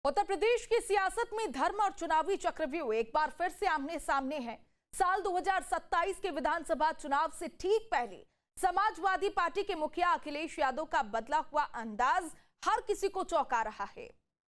उत्तर प्रदेश की सियासत में धर्म और चुनावी चक्रव्यूह एक बार फिर से आमने सामने है। साल 2027 के विधानसभा चुनाव से ठीक पहले समाजवादी पार्टी के मुखिया अखिलेश यादव का बदला हुआ अंदाज हर किसी को चौंका रहा है।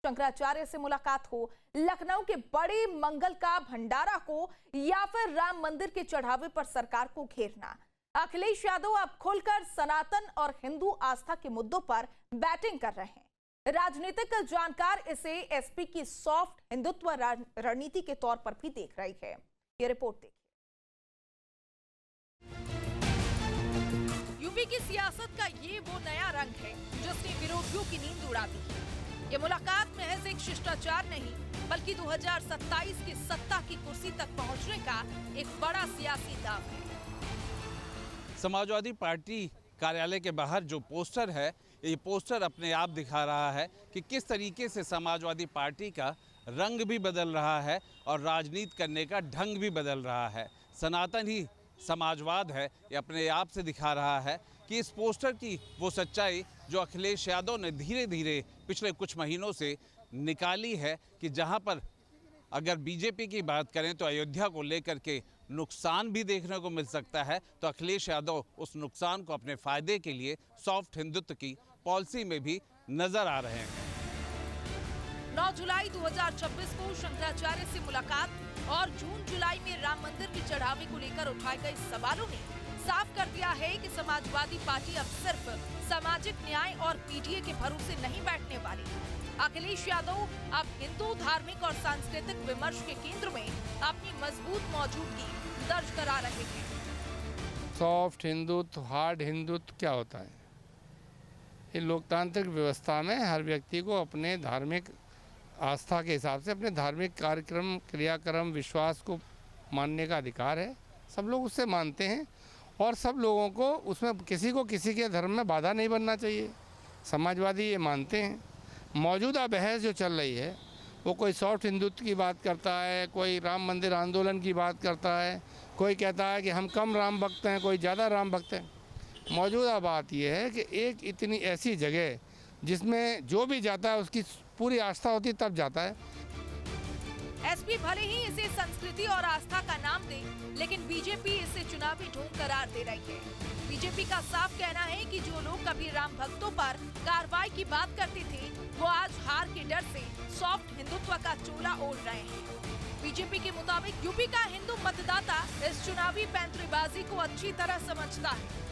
शंकराचार्य से मुलाकात हो, लखनऊ के बड़े मंगल का भंडारा हो या फिर राम मंदिर के चढ़ावे पर सरकार को घेरना, अखिलेश यादव अब खुलकर सनातन और हिंदू आस्था के मुद्दों पर बैटिंग कर रहे हैं। राजनीतिक जानकार इसे एसपी की सॉफ्ट हिंदुत्व रणनीति के तौर पर भी देख रही है। ये रिपोर्ट देखिए। यूपी की सियासत का ये वो नया रंग है जिसने विरोधियों की नींद उड़ा दी है। ये मुलाकात महज एक शिष्टाचार नहीं, बल्कि 2027 की सत्ता की कुर्सी तक पहुंचने का एक बड़ा सियासी दांव है। समाजवादी पार्टी कार्यालय के बाहर जो पोस्टर है, ये पोस्टर अपने आप दिखा रहा है कि किस तरीके से समाजवादी पार्टी का रंग भी बदल रहा है और राजनीति करने का ढंग भी बदल रहा है। सनातन ही समाजवाद है, ये अपने आप से दिखा रहा है कि इस पोस्टर की वो सच्चाई जो अखिलेश यादव ने धीरे धीरे पिछले कुछ महीनों से निकाली है कि जहां पर अगर बीजेपी की बात करें तो अयोध्या को लेकर के नुकसान भी देखने को मिल सकता है, तो अखिलेश यादव उस नुकसान को अपने फायदे के लिए सॉफ्ट हिंदुत्व की पॉलिसी में भी नजर आ रहे हैं। 9 जुलाई 2026 को शंकराचार्य से मुलाकात और जून-जुलाई में राम मंदिर के चढ़ावे को लेकर उठाए गए सवालों ने साफ कर दिया है कि समाजवादी पार्टी अब सिर्फ सामाजिक न्याय और पीटीए के भरोसे नहीं बैठने वाली। अखिलेश यादव अब हिंदू धार्मिक और सांस्कृतिक विमर्श के केंद्र में अपनी मजबूत मौजूदगी दर्ज करा रहे हैं। सॉफ्ट हिंदुत्व, हार्ड हिंदुत्व क्या होता है? ये लोकतांत्रिक व्यवस्था में हर व्यक्ति को अपने धार्मिक आस्था के हिसाब से अपने धार्मिक कार्यक्रम, क्रियाक्रम, विश्वास को मानने का अधिकार है। सब लोग उससे मानते हैं और सब लोगों को उसमें किसी को किसी के धर्म में बाधा नहीं बनना चाहिए। समाजवादी ये मानते हैं। मौजूदा बहस जो चल रही है वो कोई सॉफ्ट हिंदुत्व की बात करता है, कोई राम मंदिर आंदोलन की बात करता है, कोई कहता है कि हम कम राम भक्त हैं, कोई ज़्यादा राम भक्त हैं। मौजूदा बात यह है कि एक इतनी ऐसी जगह जिसमें जो भी जाता है उसकी पूरी आस्था होती तब जाता है। एसपी भले ही इसे संस्कृति और आस्था का नाम दे, लेकिन बीजेपी इसे चुनावी ढोंग करार दे रही है। बीजेपी का साफ कहना है कि जो लोग कभी राम भक्तों पर कार्रवाई की बात करते थे, वो आज हार के डर से सॉफ्ट हिंदुत्व का चोला ओढ़ रहे हैं। बीजेपी के मुताबिक यूपी का हिंदू मतदाता इस चुनावी पैंतरेबाजी को अच्छी तरह समझता है।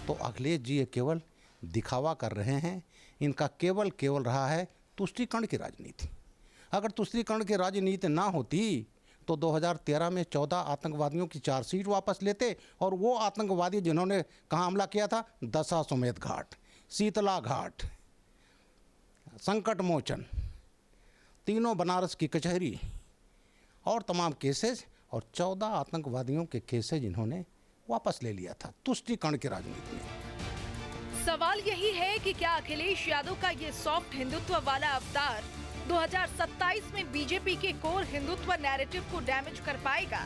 तो अखिलेश जी ये केवल दिखावा कर रहे हैं। इनका केवल रहा है तुष्टीकरण की राजनीति। अगर तुष्टीकरण की राजनीति ना होती तो 2013 में 14 आतंकवादियों की चार्जशीट वापस लेते और वो आतंकवादी जिन्होंने कहाँ हमला किया था, दशाश्वमेध घाट, शीतला घाट, संकट मोचन, तीनों बनारस की कचहरी और तमाम केसेस और 14 आतंकवादियों के केसेस जिन्होंने वापस ले लिया था तुष्टीकरण की राजनीति में। सवाल यही है कि क्या अखिलेश यादव का ये सॉफ्ट हिंदुत्व वाला अवतार 2027 में बीजेपी के कोर हिंदुत्व नैरेटिव को डैमेज कर पाएगा?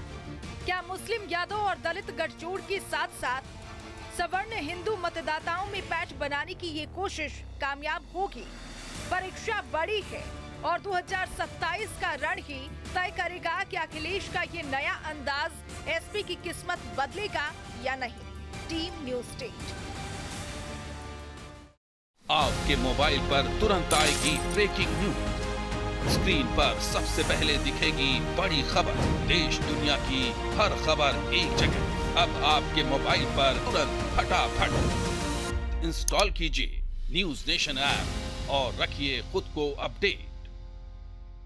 क्या मुस्लिम यादव और दलित गठजोड़ के साथ साथ सवर्ण हिंदू मतदाताओं में पैठ बनाने की ये कोशिश कामयाब होगी? परीक्षा बड़ी है और 2027 का रण ही तय करेगा कि अखिलेश का ये नया अंदाज एसपी की किस्मत बदलेगा या नहीं। Team news state. आपके मोबाइल पर तुरंत आएगी ब्रेकिंग न्यूज। स्क्रीन पर सबसे पहले दिखेगी बड़ी खबर। देश दुनिया की हर खबर एक जगह। अब आपके मोबाइल पर तुरंत फटाफट इंस्टॉल कीजिए न्यूज़ नेशन ऐप और रखिए खुद को अपडेट।